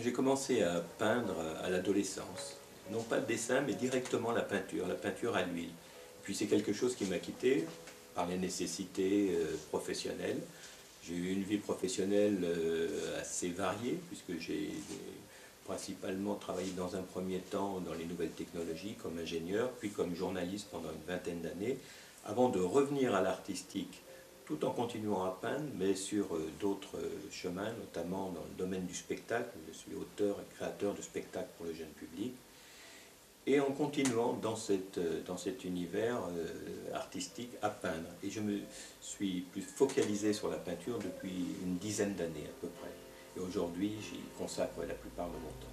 J'ai commencé à peindre à l'adolescence. Non pas le dessin, mais directement la peinture à l'huile. Puis c'est quelque chose qui m'a quitté par les nécessités professionnelles. J'ai eu une vie professionnelle assez variée, puisque j'ai principalement travaillé dans un premier temps dans les nouvelles technologies comme ingénieur, puis comme journaliste pendant une vingtaine d'années, avant de revenir à l'artistique tout en continuant à peindre, mais sur d'autres chemins, notamment dans le domaine du spectacle. Je suis auteur et créateur de spectacles pour le jeune public, et en continuant dans cet univers artistique à peindre. Et je me suis plus focalisé sur la peinture depuis une dizaine d'années à peu près. Et aujourd'hui, j'y consacre la plupart de mon temps.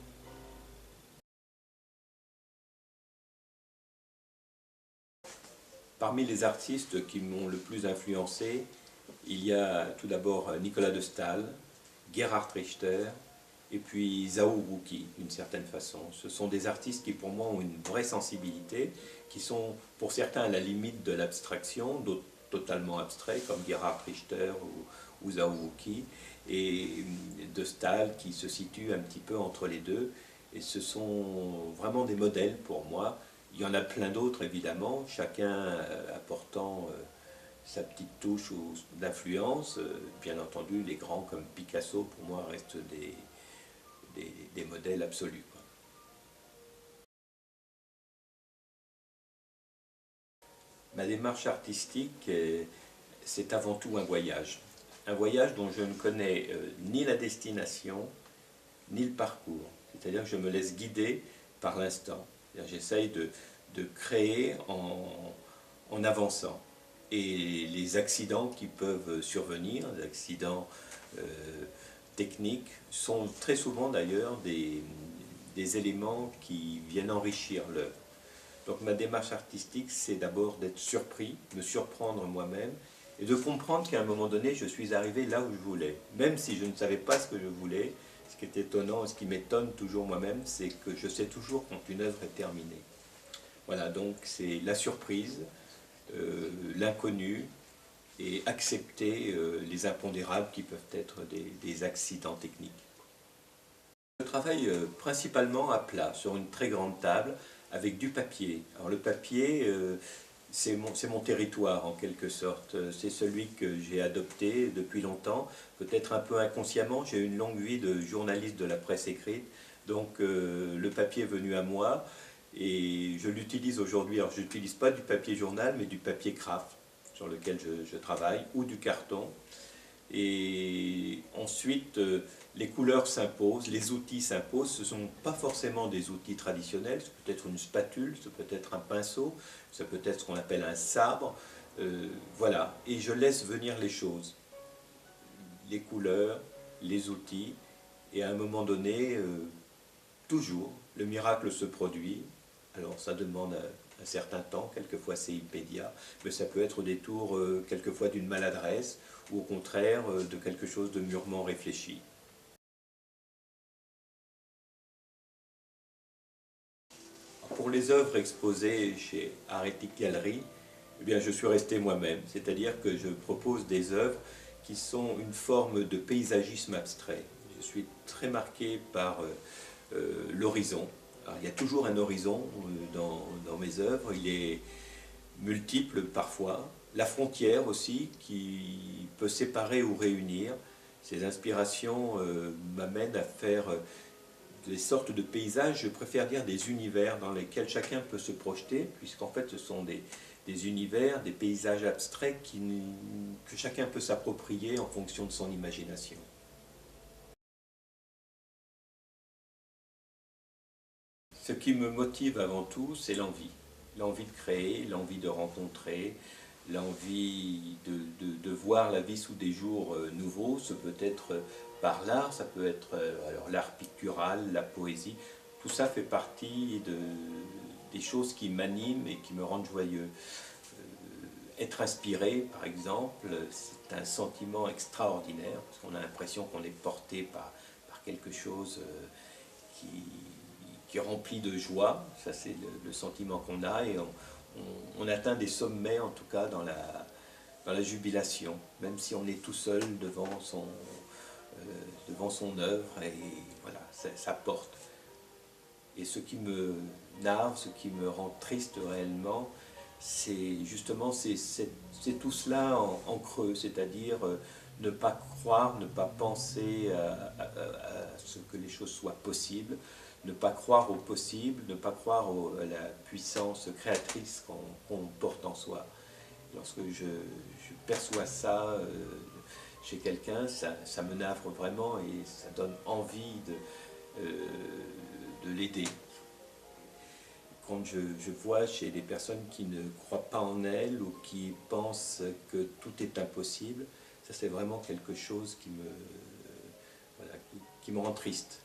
Parmi les artistes qui m'ont le plus influencé, il y a tout d'abord Nicolas de Staël, Gerhard Richter, et puis Zhao Wuqi, d'une certaine façon. Ce sont des artistes qui, pour moi, ont une vraie sensibilité, qui sont, pour certains, à la limite de l'abstraction, d'autres totalement abstraits, comme Gerhard Richter ou Zhao Wuqi, et de Staël, qui se situe un petit peu entre les deux. Et ce sont vraiment des modèles pour moi. Il y en a plein d'autres, évidemment, chacun apportant sa petite touche d'influence. Bien entendu, les grands comme Picasso, pour moi, restent des modèles absolus, quoi. Ma démarche artistique, c'est avant tout un voyage. Un voyage dont je ne connais ni la destination, ni le parcours. C'est-à-dire que je me laisse guider par l'instant. J'essaye de créer en avançant. Et les accidents qui peuvent survenir, les accidents techniques, sont très souvent d'ailleurs des éléments qui viennent enrichir l'œuvre. Donc ma démarche artistique, c'est d'abord d'être surpris, me surprendre moi-même, et de comprendre qu'à un moment donné, je suis arrivé là où je voulais. Même si je ne savais pas ce que je voulais, ce qui est étonnant, ce qui m'étonne toujours moi-même, c'est que je sais toujours quand une œuvre est terminée. Voilà, donc c'est la surprise, l'inconnu, et accepter les impondérables qui peuvent être des accidents techniques. Je travaille principalement à plat, sur une très grande table, avec du papier. Alors le papier, c'est mon territoire en quelque sorte. C'est celui que j'ai adopté depuis longtemps, peut-être un peu inconsciemment. J'ai eu une longue vie de journaliste de la presse écrite, donc le papier est venu à moi et je l'utilise aujourd'hui. Alors je n'utilise pas du papier journal, mais du papier craft sur lequel je travaille, ou du carton. Et ensuite, les couleurs s'imposent, les outils s'imposent. Ce ne sont pas forcément des outils traditionnels, c'est peut-être une spatule, c'est peut-être un pinceau, c'est peut-être ce qu'on appelle un sabre. Voilà, et je laisse venir les choses, les couleurs, les outils, et à un moment donné, toujours, le miracle se produit. Alors ça demande un certain temps, quelquefois c'est immédiat, mais ça peut être au détour quelquefois d'une maladresse, ou au contraire de quelque chose de mûrement réfléchi. Pour les œuvres exposées chez Artistic Gallery, eh bien, je suis resté moi-même, c'est-à-dire que je propose des œuvres qui sont une forme de paysagisme abstrait. Je suis très marqué par l'horizon. Il y a toujours un horizon dans mes œuvres, il est multiple parfois. La frontière aussi, qui peut séparer ou réunir. Ces inspirations m'amènent à faire des sortes de paysages, je préfère dire des univers dans lesquels chacun peut se projeter, puisqu'en fait ce sont des univers, des paysages abstraits que chacun peut s'approprier en fonction de son imagination. Ce qui me motive avant tout, c'est l'envie. L'envie de créer, l'envie de rencontrer, l'envie de voir la vie sous des jours nouveaux. Ça peut être par l'art, ça peut être alors l'art pictural, la poésie. Tout ça fait partie des choses qui m'animent et qui me rendent joyeux. Être inspiré, par exemple, c'est un sentiment extraordinaire, parce qu'on a l'impression qu'on est porté par quelque chose qui est rempli de joie. Ça, c'est le sentiment qu'on a, et on atteint des sommets, en tout cas, dans la jubilation, même si on est tout seul devant son œuvre. Et voilà, ça porte. Et ce qui me narre, ce qui me rend triste réellement, c'est justement c'est tout cela en creux, c'est-à-dire ne pas croire, ne pas penser à ce que les choses soient possibles, ne pas croire au possible, ne pas croire à la puissance créatrice qu'on porte en soi. Lorsque je perçois ça chez quelqu'un, ça me navre vraiment et ça donne envie de l'aider. Quand je vois chez des personnes qui ne croient pas en elles ou qui pensent que tout est impossible, ça c'est vraiment quelque chose qui me, voilà, qui me rend triste.